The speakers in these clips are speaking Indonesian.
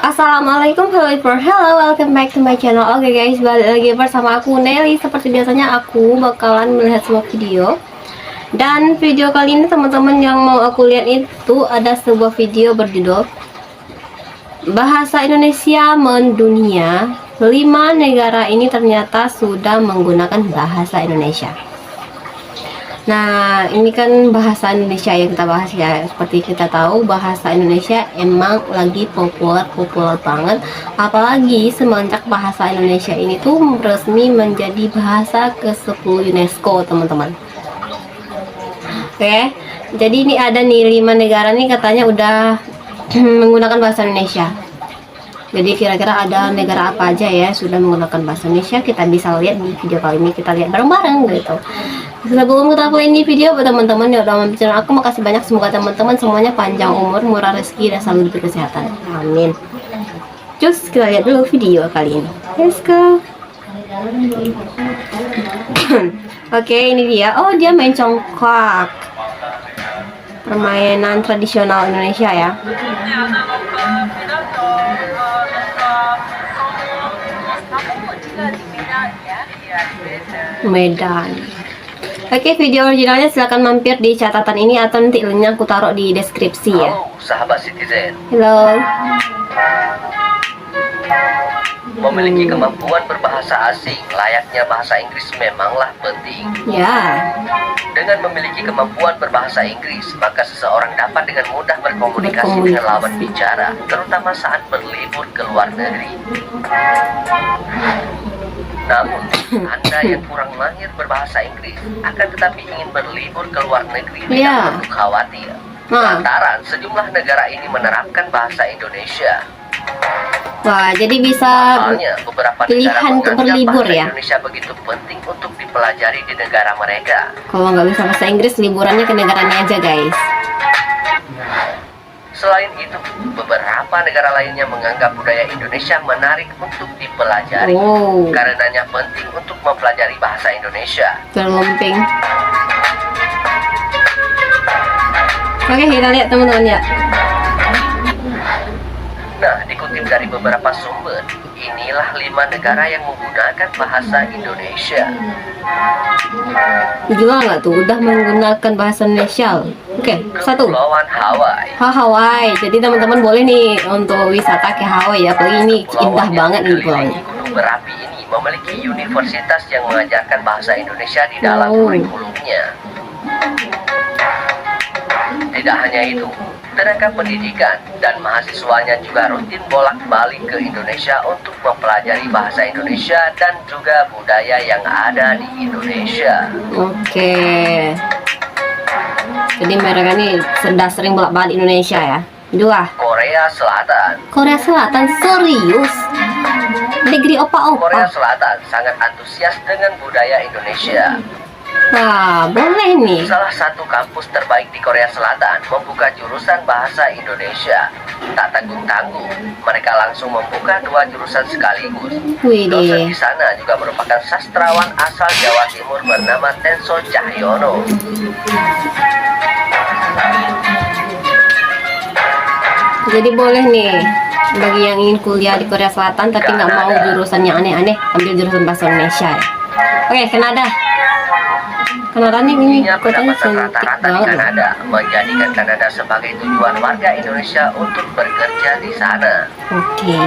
Assalamualaikum, hello, welcome back to my channel. Oke guys, balik lagi bersama aku Nelly. Seperti biasanya aku bakalan melihat sebuah video. Dan video kali ini teman-teman yang mau aku lihat itu ada sebuah video berjudul Bahasa Indonesia Mendunia. 5 negara ini ternyata sudah menggunakan bahasa Indonesia. Nah, ini kan bahasa Indonesia yang kita bahas ya. Seperti kita tahu, bahasa Indonesia emang lagi populer banget. Apalagi semenjak bahasa Indonesia ini tuh resmi menjadi bahasa ke-10 UNESCO, teman-teman. Oke, jadi ini ada nih 5 negara nih katanya udah menggunakan bahasa Indonesia. Jadi kira-kira ada negara apa aja ya sudah menggunakan bahasa Indonesia, kita bisa lihat di video kali ini, kita lihat bareng-bareng gitu. Sebelum kita mulai ini video, buat teman-teman yang udah mampir channel aku, makasih banyak. Semoga teman-teman semuanya panjang umur, murah rezeki, dan selalu diberi kesehatan. Amin. Cus, kita lihat dulu video kali ini. Let's go. Oke, ini dia. Oh, dia main congklak. Permainan tradisional Indonesia ya. Medan. Oke, video originalnya silahkan mampir di catatan ini atau nanti linknya aku taruh di deskripsi ya. Halo sahabat Citizen. Halo. Memiliki kemampuan berbahasa asing layaknya bahasa Inggris memanglah penting. Ya. Dengan memiliki kemampuan berbahasa Inggris, maka seseorang dapat dengan mudah berkomunikasi dengan lawan bicara, terutama saat berlibur ke luar negeri. Namun, Anda yang kurang mahir berbahasa Inggris akan tetapi ingin berlibur ke luar negeri tidak perlu khawatir. Lantaran sejumlah negara ini menerapkan bahasa Indonesia. Wah, jadi bisa beberapa pilihan untuk berlibur ya. Indonesia begitu penting untuk dipelajari di negara mereka. Kalau nggak bisa bahasa Inggris, liburannya ke negaranya aja guys. Selain itu, beberapa negara lainnya menganggap budaya Indonesia menarik untuk dipelajari. Karenanya penting untuk mempelajari bahasa Indonesia. Terlumping. Oke, kita lihat teman-teman ya. Nah, dikutip dari beberapa sumber, inilah 5 negara yang menggunakan bahasa Indonesia. Gila nggak tuh, udah menggunakan bahasa Indonesia. Oke, 1. Kepulauan Hawaii. Hawaii. Jadi teman-teman boleh nih untuk wisata ke Hawaii ya. Apalagi ini indah banget nih pulaunya. Gunung berapi ini memiliki universitas yang mengajarkan bahasa Indonesia di dalam kurikulumnya. Tidak hanya itu, tenaga pendidikan dan mahasiswanya juga rutin bolak-balik ke Indonesia untuk mempelajari bahasa Indonesia dan juga budaya yang ada di Indonesia. Oke. Jadi mereka nih sudah sering bolak-balik Indonesia ya. 2. Korea Selatan. Korea Selatan, serius? Negeri opa-opa. Korea Selatan sangat antusias dengan budaya Indonesia. Wah, boleh nih. Salah satu kampus terbaik di Korea Selatan membuka jurusan bahasa Indonesia. Tak tanggung-tanggung, mereka langsung membuka 2 jurusan sekaligus. Dosen di sana juga merupakan sastrawan asal Jawa Timur bernama Tenso Cahyono. Jadi boleh nih bagi yang ingin kuliah di Korea Selatan tapi nggak mau jurusan yang aneh-aneh, ambil jurusan bahasa Indonesia ya. Oke, Kanada. Kanada ini kotanya cantik rata-rata di Kanada, menjadikan Kanada sebagai tujuan warga Indonesia untuk bekerja di sana. Oke.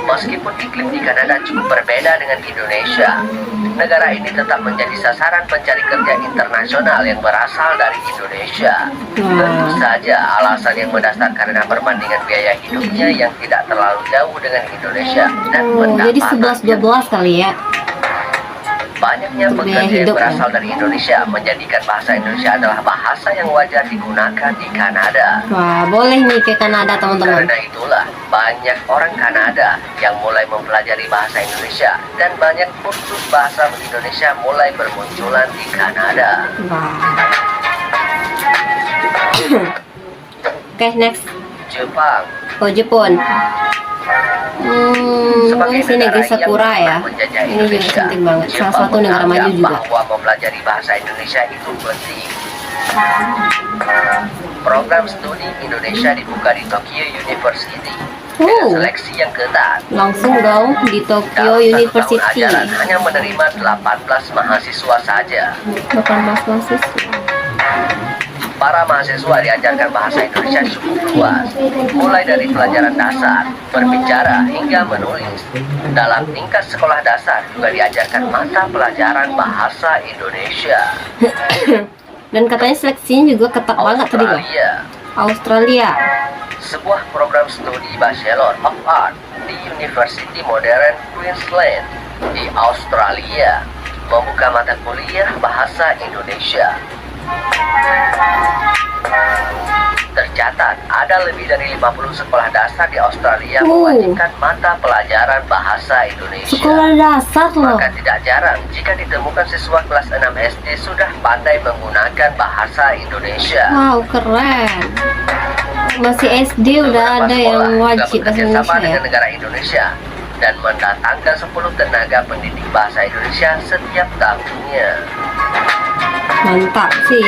Meskipun iklim di Kanada cukup berbeda dengan Indonesia, negara ini tetap menjadi sasaran pencari kerja internasional yang berasal dari Indonesia. Tentu saja alasan yang mendasar karena perbandingan biaya hidupnya yang tidak terlalu jauh dengan Indonesia dan jadi 11-12 kali ya. Banyaknya pekerja yang berasal dari Indonesia menjadikan bahasa Indonesia adalah bahasa yang wajar digunakan di Kanada. Wah, boleh nih ke Kanada teman-teman. Karena itulah banyak orang Kanada yang mulai mempelajari bahasa Indonesia dan banyak kursus bahasa Indonesia mulai bermunculan di Kanada. Wah. Oke, next. Jepang. Oh, Jepun. Ini sih negeri Sakura ya. Ini juga penting banget. Salah satu negara maju juga. Bahwa mempelajari bahasa Indonesia itu penting. Program program studi Indonesia dibuka di Tokyo University Oh. dengan seleksi yang ketat. Langsung dong di Tokyo Dalam 1 tahun University. ajaran hanya menerima 18 mahasiswa saja. 18 mahasiswa. Para mahasiswa diajarkan bahasa Indonesia cukup luas, mulai dari pelajaran dasar, berbicara, hingga menulis. Dalam tingkat sekolah dasar juga diajarkan mata pelajaran bahasa Indonesia. Dan katanya seleksinya juga ketat banget tadi loh. Australia. Sebuah program studi Bachelor of Art di University Modern Queensland di Australia membuka mata kuliah bahasa Indonesia. Tercatat ada lebih dari 50 sekolah dasar di Australia mewajibkan mata pelajaran bahasa Indonesia. Sekolah dasar loh. Maka tidak jarang jika ditemukan siswa kelas 6 SD sudah pandai menggunakan bahasa Indonesia. Wow, keren. Masih SD udah ada yang wajib bahasa bekerjasama Indonesia ya. dengan negara Indonesia dan mendatangkan 10 tenaga pendidik bahasa Indonesia setiap tahunnya. Mantap sih.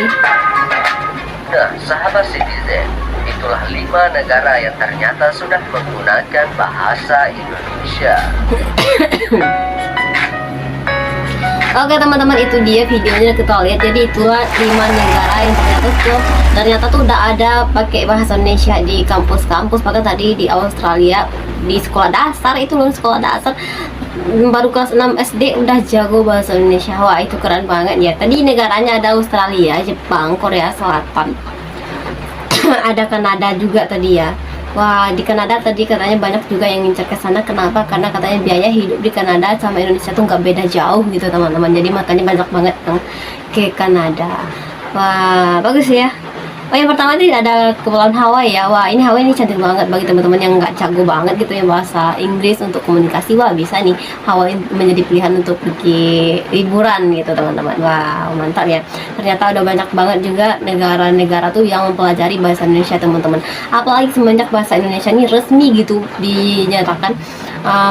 Nah, sahabat citizen, itulah 5 negara yang ternyata sudah menggunakan bahasa Indonesia. Oke teman-teman, itu dia videonya kita lihat. Jadi itulah 5 negara yang ternyata tuh udah ada pakai bahasa Indonesia di kampus-kampus. Bahkan tadi di Australia di sekolah dasar itu loh, sekolah dasar baru kelas 6 SD udah jago bahasa Indonesia. Wah, itu keren banget ya. Tadi negaranya ada Australia, Jepang, Korea Selatan. Ada Kanada juga tadi ya. Wah, di Kanada tadi katanya banyak juga yang ngincar ke sana. Kenapa? Karena katanya biaya hidup di Kanada sama Indonesia tuh nggak beda jauh gitu teman-teman. Jadi makanya banyak banget yang ke Kanada. Wah, bagus ya. Oh, yang pertama ini ada Kepulauan Hawaii ya. Wah, ini Hawaii ini cantik banget bagi teman-teman yang nggak jago banget gitu ya bahasa Inggris untuk komunikasi. Wah, bisa nih Hawaii menjadi pilihan untuk pergi liburan gitu teman-teman. Wah, mantap ya. Ternyata udah banyak banget juga negara-negara tuh yang mempelajari bahasa Indonesia teman-teman. Apalagi semenjak bahasa Indonesia ini resmi gitu dinyatakan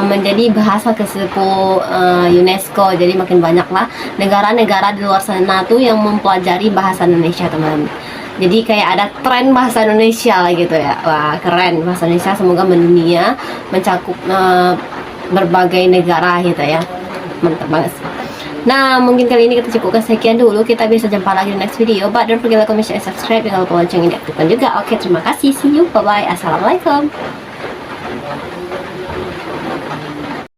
menjadi bahasa ke-10 UNESCO. Jadi makin banyak lah negara-negara di luar sana tuh yang mempelajari bahasa Indonesia teman-teman. Jadi kayak ada tren bahasa Indonesia lah gitu ya. Wah, keren bahasa Indonesia, semoga mendunia, mencakup berbagai negara gitu ya. Mantap banget sih. Nah, mungkin kali ini kita cukupkan sekian dulu. Kita bisa jumpa lagi di next video. But don't forget like, comment, share, subscribe. Jangan lupa loncengnya diaktifkan juga. Oke, terima kasih. See you. Bye-bye. Assalamualaikum.